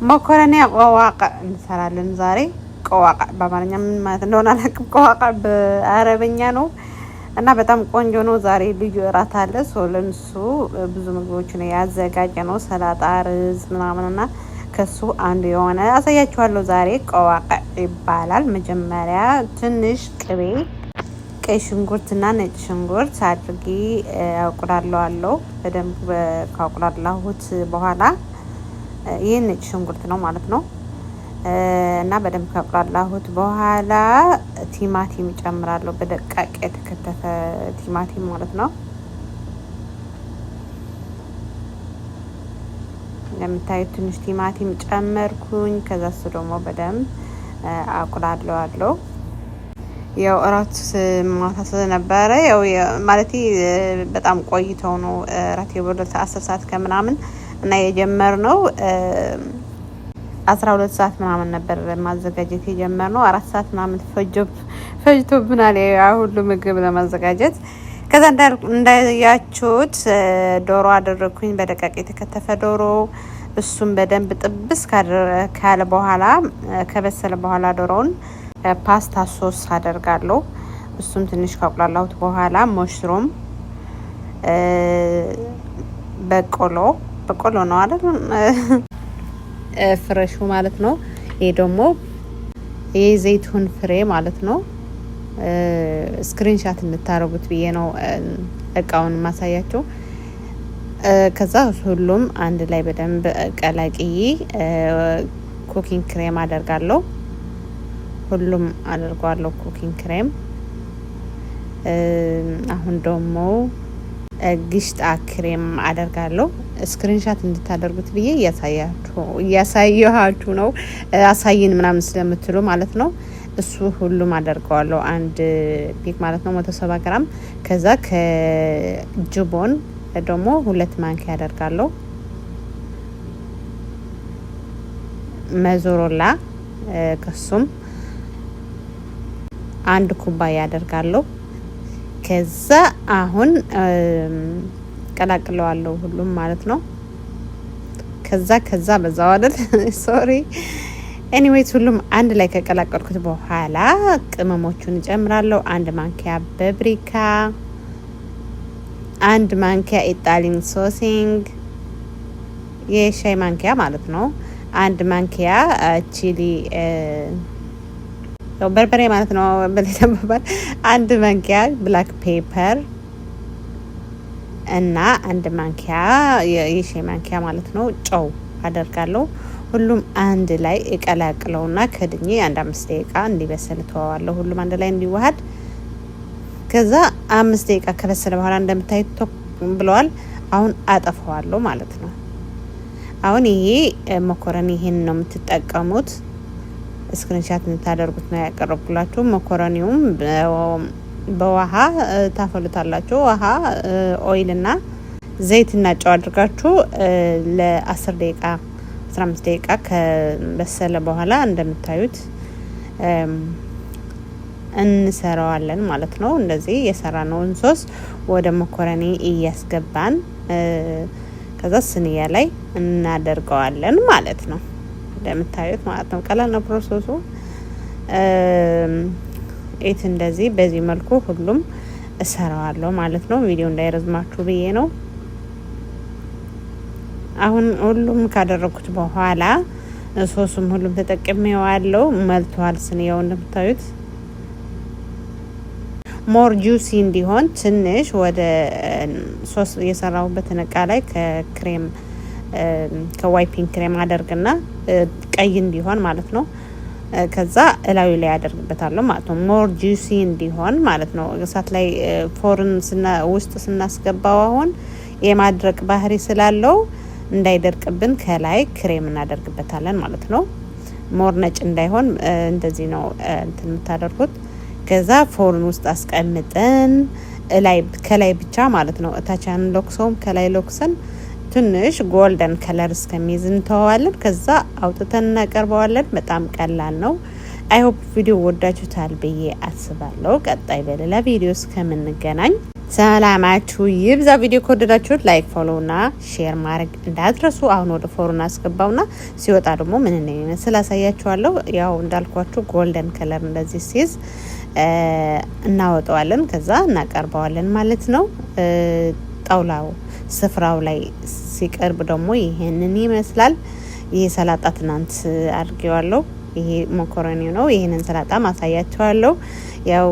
መኮረኒ ቆዋቃ እንሰራለን ዛሬ። ቆዋቃ በአማርኛ ምን ማለት እንደሆነ አላውቅም። ቆዋቃ በአረበኛ ነው እና በጣም ቆንጆ ነው። ዛሬ ልዩ እራት አለ። ሶለንሱ ብዙ ምግቦችን ያዘጋጀ ነው። ሰላጣ፣ ርዝ ምናምንና ከሱ አንዱ የሆነ አሳያችኋለሁ ዛሬ። ቆዋቃ ይባላል። መጀመሪያ ትንሽ ቅቤ፣ ቀይ ሽንኩርትና ነጭ ሽንኩርት አድርጌ አቁላለዋለሁ። በደንብ ካቁላላሁት በኋላ ይሄን ነጭ ሽንኩርት ነው ማለት ነው እና በደንብ ካቁላላሁት በኋላ ቲማቲም ጨምራለሁ። በደቃቅ የተከተፈ ቲማቲም ማለት ነው። እንደምታዩት ትንሽ ቲማቲም ጨመርኩኝ። ከዛ እሱ ደግሞ በደንብ አቁላለዋለሁ። ያው እራት ማታ ስለነበረ ያው ማለት በጣም ቆይተው ነው እራት የበሉት 10 ሰዓት ከምናምን እና የጀመርነው 12 ሰዓት ምናምን ነበር ማዘጋጀት የጀመርነው። 4 ሰዓት ምናምን ፈጅቶብናል ያ ሁሉ ምግብ ለማዘጋጀት። ከዛ እንዳያችሁት ዶሮ አደረኩኝ፣ በደቃቅ የተከተፈ ዶሮ። እሱም በደንብ ጥብስ ካለ በኋላ ከበሰለ በኋላ ዶሮውን ፓስታ ሶስ አደርጋለሁ። እሱም ትንሽ ካቁላላሁት በኋላ መሽሩም፣ በቆሎ ነው አይደል? ፍሬሹ ማለት ነው። ይሄ ደግሞ የዘይቱን ፍሬ ማለት ነው። ስክሪንሻት እንድታረጉት ብዬ ነው እቃውን ማሳያቸው። ከዛ ሁሉም አንድ ላይ በደንብ ቀላቅዬ ኩኪንግ ክሬም አደርጋለሁ። ሁሉም አደርጋለሁ ኩኪንግ ክሬም። አሁን ደግሞ ግሽጣ ክሬም አደርጋለሁ። ስክሪንሻት እንድታደርጉት ብዬ እያሳየኋችሁ ነው። አሳይን ምናምን ስለምትሉ ማለት ነው። እሱ ሁሉም አደርገዋለሁ አንድ ፒክ ማለት ነው 170 ግራም። ከዛ ከጅቦን ደግሞ 2 ማንኪያ አደርጋለሁ። መዞሮላ ከሱም 1 ኩባያ አደርጋለሁ። ከዛ አሁን ቀላቅለዋለሁ ሁሉም ማለት ነው። ከዛ በዛው አይደል ሶሪ ኤኒዌይስ ሁሉም አንድ ላይ ከቀላቀልኩት በኋላ ቅመሞቹን እጨምራለሁ። 1 ማንኪያ በብሪካ፣ 1 ማንኪያ ኢጣሊያን ሶሲንግ የሻይ ማንኪያ ማለት ነው። 1 ማንኪያ ቺሊ በርበሬ ማለት ነው። በለተባባል 1 ማንኪያ ብላክ ፔፐር እና 1 ማንኪያ የሻይ ማንኪያ ማለት ነው ጨው አደርጋለሁ። ሁሉም አንድ ላይ እቀላቅለውና ከድኜ 5 ደቂቃ እንዲበስል ተዋዋለሁ። ሁሉም አንድ ላይ እንዲዋሃድ። ከዛ 5 ደቂቃ ከበሰለ በኋላ እንደምታዩት ብለዋል። አሁን አጠፋዋለሁ ማለት ነው። አሁን ይሄ መኮረኒ ይሄን ነው የምትጠቀሙት። ስክሪንሻት እንታደርጉት ነው ያቀረብኩላችሁ። መኮረኒውም በውሃ ታፈሉታላችሁ። ውሃ ኦይልና ዘይትና ጨው አድርጋችሁ ለ10 ደቂቃ 15 ደቂቃ ከበሰለ በኋላ እንደምታዩት እንሰራዋለን ማለት ነው። እንደዚህ የሰራነውን ሶስ ወደ መኮረኒ እያስገባን ከዛ ስንያ ላይ እናደርገዋለን ማለት ነው። እንደምታዩት ማለት ነው። ቀላል ነው ፕሮሰሱ። እንደዚህ በዚህ መልኩ ሁሉም እሰራዋለሁ ማለት ነው። ቪዲዮ እንዳይረዝማችሁ ብዬ ነው። አሁን ሁሉም ካደረኩት በኋላ ሶሱም ሁሉም ተጠቅሜዋለሁ። መልቷል ስንያው እንደምታዩት። ሞር ጁሲ እንዲሆን ትንሽ ወደ ሶስ የሰራሁበት እቃ ላይ ከክሬም ከዋይፒንግ ክሬም አደርግና ቀይ እንዲሆን ማለት ነው። ከዛ እላዩ ላይ አደርግበታለሁ ማለት ነው። ሞር ጁሲ እንዲሆን ማለት ነው። እሳት ላይ ፎርን ውስጥ ስናስገባው አሁን የማድረቅ ባህሪ ስላለው እንዳይደርቅብን ከላይ ክሬም እናደርግበታለን ማለት ነው። ሞር ነጭ እንዳይሆን እንደዚህ ነው እንትን የምታደርጉት። ከዛ ፎርን ውስጥ አስቀምጠን ከላይ ብቻ ማለት ነው። እታቻን ሎክሰውም ከላይ ሎክሰን ትንሽ ጎልደን ከለር እስከሚይዝ እንተዋለን። ከዛ አውጥተን እናቀርበዋለን። በጣም ቀላል ነው። አይ ሆፕ ቪዲዮ ወዳችሁታል ብዬ አስባለሁ። ቀጣይ በሌላ ቪዲዮ እስከምንገናኝ ሰላማችሁ ይብዛ። ቪዲዮ ከወደዳችሁት ላይክ፣ ፎሎ እና ሼር ማድረግ እንዳትረሱ። አሁን ወደ ፎርና አስገባውና ሲወጣ ደግሞ ምን እንደሚመስል አሳያችኋለሁ። ያው እንዳልኳችሁ ጎልደን ከለር እንደዚህ ሲይዝ እናወጣዋለን፣ ከዛ እናቀርበዋለን ማለት ነው። ጣውላው ስፍራው ላይ ሲቀርብ ደግሞ ይሄንን ይመስላል። ይሄ ሰላጣ ትናንት አድርጌዋለሁ። ይሄ ሞኮሮኒ ነው። ይሄንን ሰላጣ ማሳያችኋለሁ። ያው